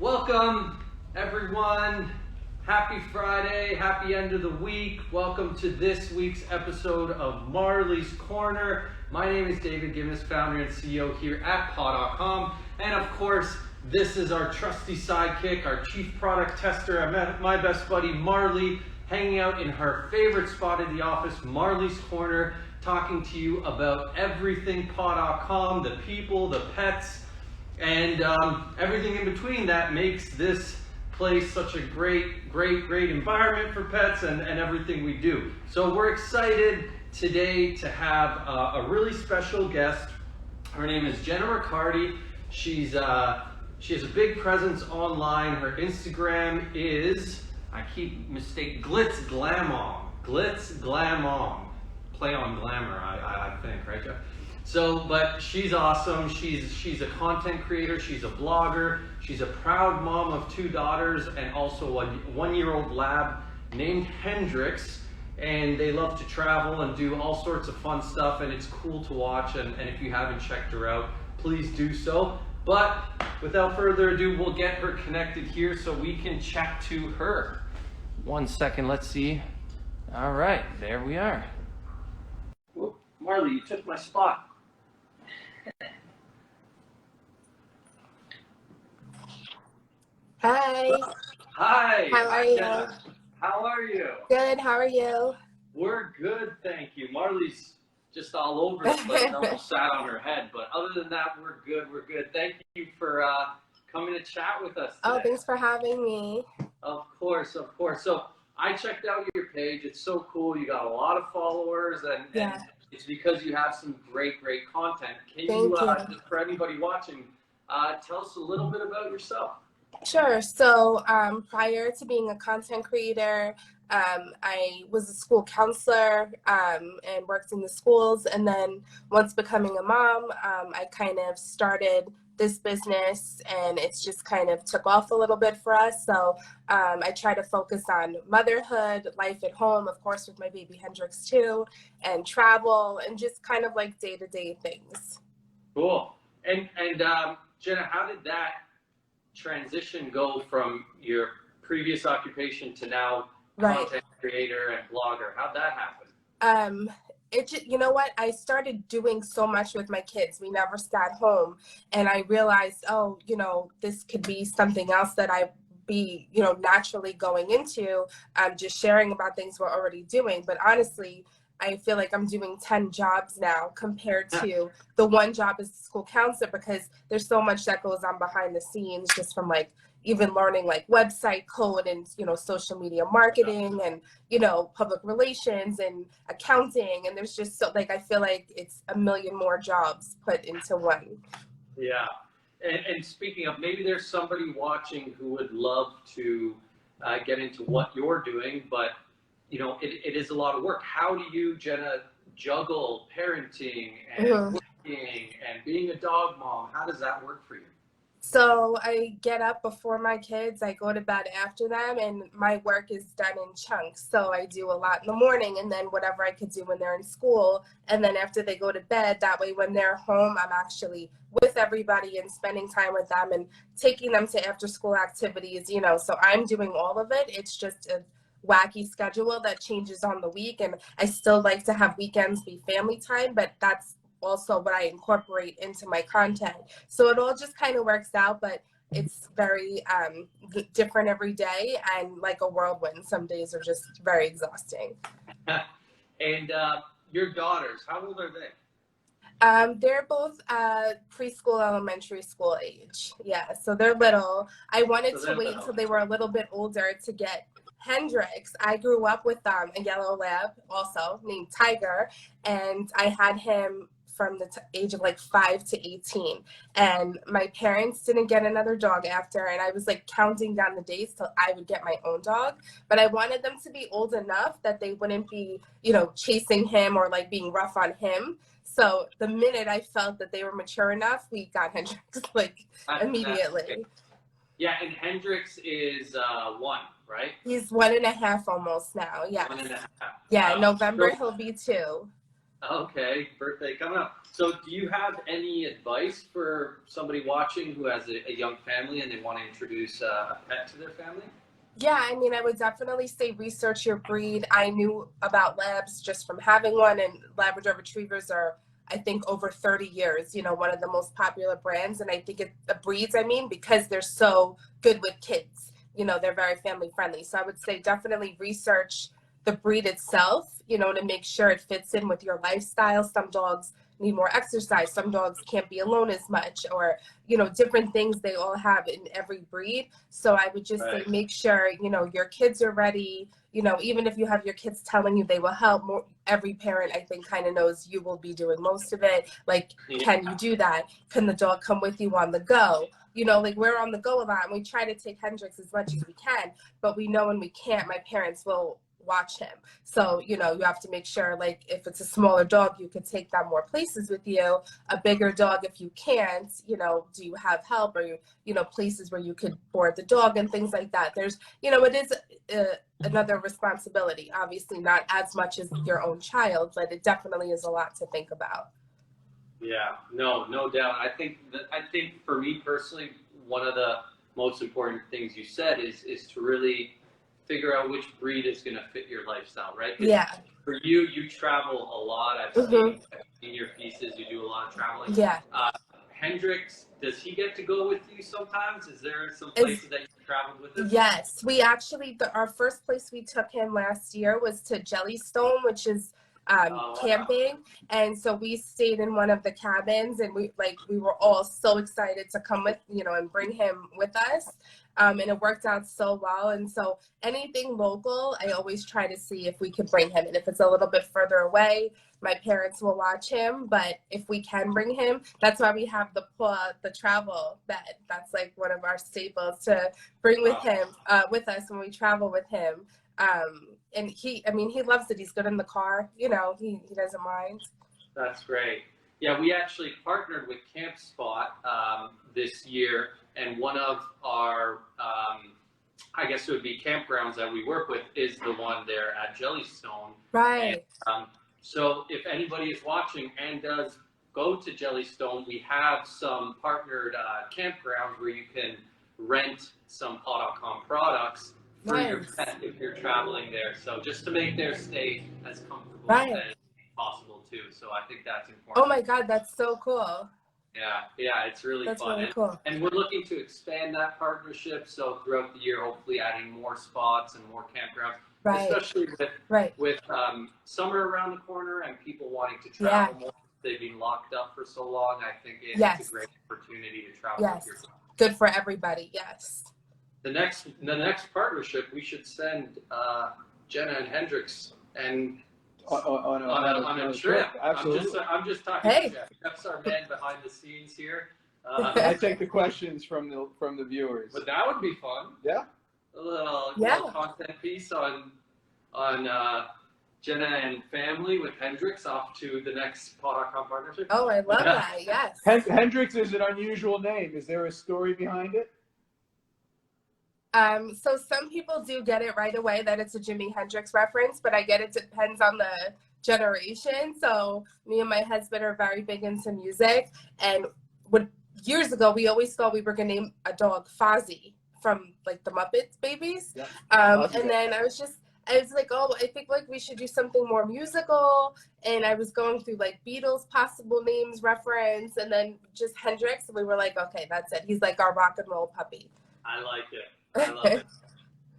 Welcome, everyone. Happy Friday, happy end of the week. Welcome to this week's episode of Marlie's Corner. My name is David Gimmis, founder and CEO here at paw.com. And of course, this is our trusty sidekick, our chief product tester, my best buddy Marlie, hanging out in her favorite spot in the office, Marlie's Corner, talking to you about everything paw.com, the people, the pets, and everything in between that makes this place such a great environment for pets and everything we do. So we're excited today to have a really special guest. Her name is Jenna Ricciardi. she has a big presence online. Her Instagram is, I keep mistaking, Glitz Glamom. Glitz Glamom. Play on glamour, I think, right, Jeff? So, but she's awesome. She's a content creator. She's a blogger. She's a proud mom of 2 daughters and also a 1-year-old lab named Hendrix. And they love to travel and do all sorts of fun stuff, and it's cool to watch. And if you haven't checked her out, please do so. But without further ado, we'll get her connected here so we can chat to her. 1 second, let's see. All right, there we are. Whoop, Marlie, you took my spot. Hi. Hi. How are you? Jenna. How are you? Good. How are you? We're good, thank you. Marlie's just all over the place, almost sat on her head. But other than that, we're good. We're good. Thank you for coming to chat with us today. Oh, thanks for having me. Of course, of course. So I checked out your page. It's so cool. You got a lot of followers, and it's because you have some great content. Can you, just for anybody watching, tell us a little bit about yourself? Sure. So prior to being a content creator, I was a school counselor and worked in the schools. And then once becoming a mom, I kind of started this business, and it's just kind of took off a little bit for us. So I try to focus on motherhood, life at home, of course, with my baby Hendrix too, and travel, and just kind of like day-to-day things. Cool. And Jenna, how did that transition go from your previous occupation to now content creator and blogger? How'd that happen? You know what? I started doing so much with my kids. We never sat home, and I realized, oh, this could be something else that I be, naturally going into, just sharing about things we're already doing. But honestly, I feel like I'm doing 10 jobs now compared to the 1 job as a school counselor, because there's so much that goes on behind the scenes, just from even learning website code and, social media marketing and, public relations and accounting. And there's just I feel like it's a million more jobs put into one. Yeah. And speaking of, maybe there's somebody watching who would love to get into what you're doing, but it is a lot of work. How do you, Jenna, juggle parenting and working and being a dog mom? How does that work for you? So I get up before my kids, I go to bed after them, and my work is done in chunks. So I do a lot in the morning, and then whatever I could do when they're in school. And then after they go to bed, that way when they're home, I'm actually with everybody and spending time with them and taking them to after school activities, so I'm doing all of it. It's just a wacky schedule that changes on the week, and I still like to have weekends be family time, but that's also what I incorporate into my content. So it all just kind of works out, but it's very different every day, and like a whirlwind. Some days are just very exhausting. And your daughters, how old are they? They're both preschool, elementary school age. Yeah, so they're little. I wanted to wait until they were a little bit older to get Hendrix. I grew up with a yellow lab also named Tiger, and I had him from the age of 5 to 18. And my parents didn't get another dog after, and I was counting down the days till I would get my own dog. But I wanted them to be old enough that they wouldn't be, chasing him or being rough on him. So the minute I felt that they were mature enough, we got Hendrix immediately. Yeah, and Hendrix is 1, right? He's 1.5 almost now. Yeah. 1.5. Yeah, in November he'll be 2. Okay, birthday coming up. So, do you have any advice for somebody watching who has a young family and they want to introduce a pet to their family? Yeah, I mean, I would definitely say research your breed. I knew about labs just from having one, and Labrador Retrievers are, I think, over 30 years, one of the most popular brands. And I think the breeds, I mean, because they're so good with kids, they're very family friendly. So I would say definitely research the breed itself, to make sure it fits in with your lifestyle. Some dogs need more exercise. Some dogs can't be alone as much, or, different things they all have in every breed. So I would just say, Right. make sure, your kids are ready. Even if you have your kids telling you they will help, every parent, I think, kind of knows you will be doing most of it. Like, Yeah. can you do that? Can the dog come with you on the go? Like, we're on the go a lot, and we try to take Hendrix as much as we can, but we know when we can't, my parents will watch him. So, you have to make sure, like, if it's a smaller dog, you could take them more places with you. A bigger dog, if you can't, do you have help, or places where you could board the dog and things like that. There's, it is another responsibility, obviously not as much as your own child, but it definitely is a lot to think about. Yeah, no doubt. I think for me personally, one of the most important things you said is to really figure out which breed is going to fit your lifestyle, right? 'Cause Yeah. for you, you travel a lot. I've seen your pieces. You do a lot of traveling. Yeah. Hendrix, does he get to go with you sometimes? Is there some Is- places that you traveled with him? Yes, we actually, our first place we took him last year was to Jellystone, which is camping. And so we stayed in one of the cabins, and we were all so excited to come with, and bring him with us. And it worked out so well. And so anything local, I always try to see if we could bring him. And if it's a little bit further away, my parents will watch him. But if we can bring him, that's why we have the travel bed. That's like one of our staples to bring with him, with us when we travel with him. And he loves it. He's good in the car. He doesn't mind. That's great. Yeah, we actually partnered with Camp Spot this year, and one of our, I guess it would be campgrounds that we work with is the one there at Jellystone. Right. And, so if anybody is watching and does go to Jellystone, we have some partnered campgrounds where you can rent some Paw.com products for your pet if you're traveling there. So just to make their stay as comfortable as possible too. So I think that's important. Oh my God, that's so cool. Yeah, it's really that's fun. Really cool. And we're looking to expand that partnership. So throughout the year, hopefully adding more spots and more campgrounds, especially with summer around the corner and people wanting to travel more. They've been locked up for so long. I think it's a great opportunity to travel with your dog. Good for everybody. Yes. The next partnership, we should send Jenna and Hendrix and on a trip. Absolutely. I'm just talking to Jeff. Jeff's our man behind the scenes here. I take the questions from the viewers. But that would be fun. Yeah. A little content piece on Jenna and family with Hendrix off to the next Paw.com partnership. Oh, I love that. Yes. Hendrix is an unusual name. Is there a story behind it? So some people do get it right away that it's a Jimi Hendrix reference, but I get it depends on the generation. So me and my husband are very big into music, and years ago we always thought we were gonna name a dog Fozzie from like the Muppets Babies. Yeah. And then I was like, oh, I think like we should do something more musical. And I was going through like Beatles possible names reference, and then just Hendrix. And we were like, okay, that's it. He's like our rock and roll puppy. I like it. I love it.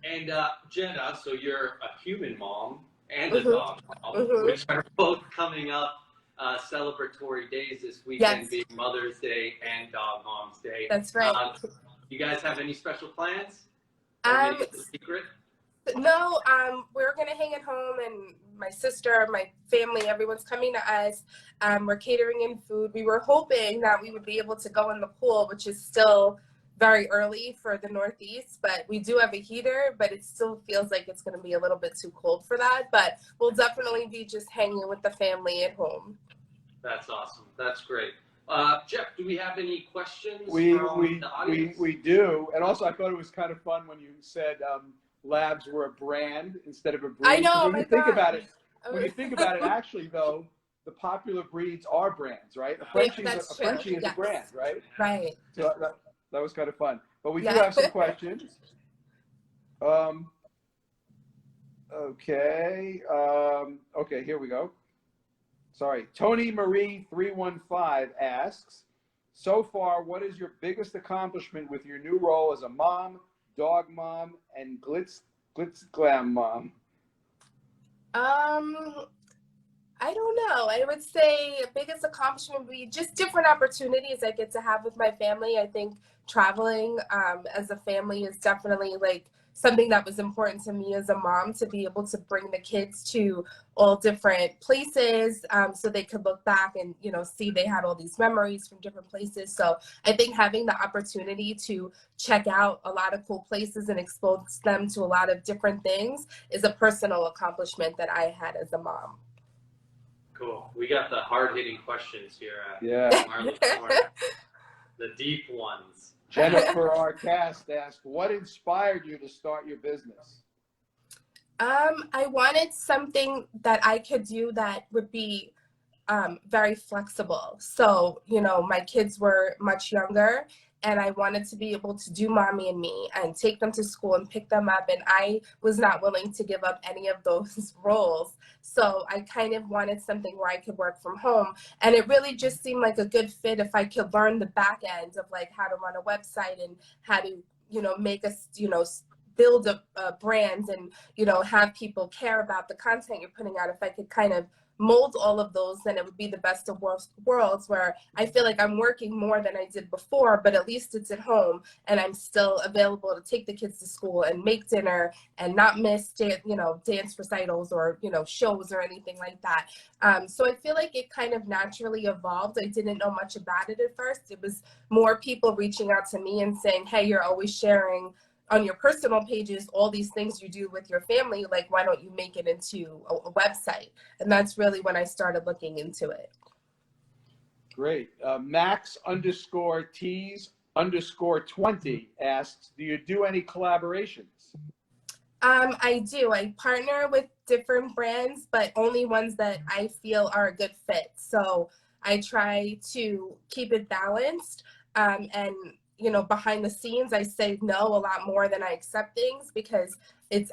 And Jenna, so you're a human mom and a dog mom, which are both coming up celebratory days this weekend, being Mother's Day and Dog Mom's Day. That's right. You guys have any special plans? Secret? No, we're gonna hang at home, and my sister, my family, everyone's coming to us. We're catering in food. We were hoping that we would be able to go in the pool, which is still very early for the Northeast, but we do have a heater, but it still feels like it's going to be a little bit too cold for that. But we'll definitely be just hanging with the family at home. That's awesome. That's great. Jeff, do we have any questions from the audience? We do. And also, I thought it was kind of fun when you said labs were a brand instead of a breed. I know. When you think about it, actually, though, the popular breeds are brands, right? A Frenchie is That's a Frenchie true. is Yes. a brand, right? Right. So that was kind of fun. But we do Yeah. have some questions. Okay. Okay, here we go. Sorry. Tony Marie 315 asks, so far, what is your biggest accomplishment with your new role as a mom, dog mom, and glitz glam mom? I don't know. I would say biggest accomplishment would be just different opportunities I get to have with my family. I think traveling as a family is definitely like something that was important to me as a mom, to be able to bring the kids to all different places so they could look back and, you know, see they had all these memories from different places. So I think having the opportunity to check out a lot of cool places and expose them to a lot of different things is a personal accomplishment that I had as a mom. Cool. We got the hard-hitting questions here at Yeah. Marlie's Corner. The deep ones. Jennifer our cast asked, what inspired you to start your business? I wanted something that I could do that would be very flexible. So, you know, my kids were much younger and I wanted to be able to do mommy and me and take them to school and pick them up. And I was not willing to give up any of those roles. So I kind of wanted something where I could work from home. And it really just seemed like a good fit if I could learn the back end of like how to run a website and how to, you know, make us, you know, build a brand and, you know, have people care about the content you're putting out. If I could kind of mold all of those, then it would be the best of worlds, where I feel like I'm working more than I did before, but at least it's at home and I'm still available to take the kids to school and make dinner and not miss, you know, dance recitals or, you know, shows or anything like that. So I feel like it kind of naturally evolved. I didn't know much about it at first. It was more people reaching out to me and saying, hey, you're always sharing on your personal pages all these things you do with your family, like why don't you make it into a website? And that's really when I started looking into it. Great. Max _tees _20 asks, do you do any collaborations? I do. I partner with different brands, but only ones that I feel are a good fit. So I try to keep it balanced. And you know, behind the scenes, I say no a lot more than I accept things, because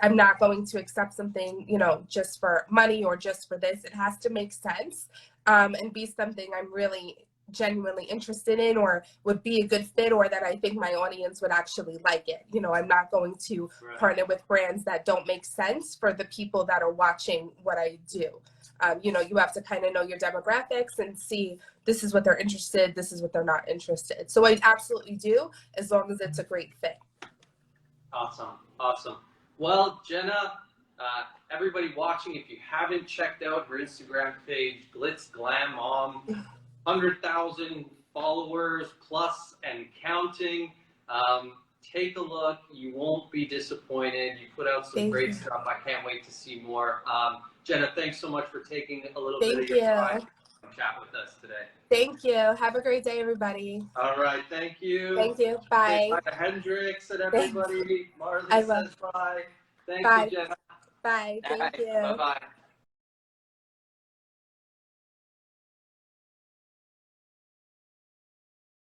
I'm not going to accept something, you know, just for money or just for this. It has to make sense and be something I'm really genuinely interested in or would be a good fit, or that I think my audience would actually like it. You know, I'm not going to partner with brands that don't make sense for the people that are watching what I do. You know, you have to kind of know your demographics and see this is what they're interested, this is what they're not interested. So I absolutely do, as long as it's a great fit. Awesome. Awesome. Well, Jenna, everybody watching, if you haven't checked out her Instagram page, Glitz Glam Mom, 100,000 followers plus and counting. Take a look. You won't be disappointed. You put out some great stuff. I can't wait to see more. Jenna, thanks so much for taking a little bit of your time to chat with us today. Thank you. Have a great day, everybody. All right. Thank you. Thank you. Bye. Say bye to Hendrix and everybody. Marlie says bye. Thank you, Jenna. Bye. Thank you. Bye-bye.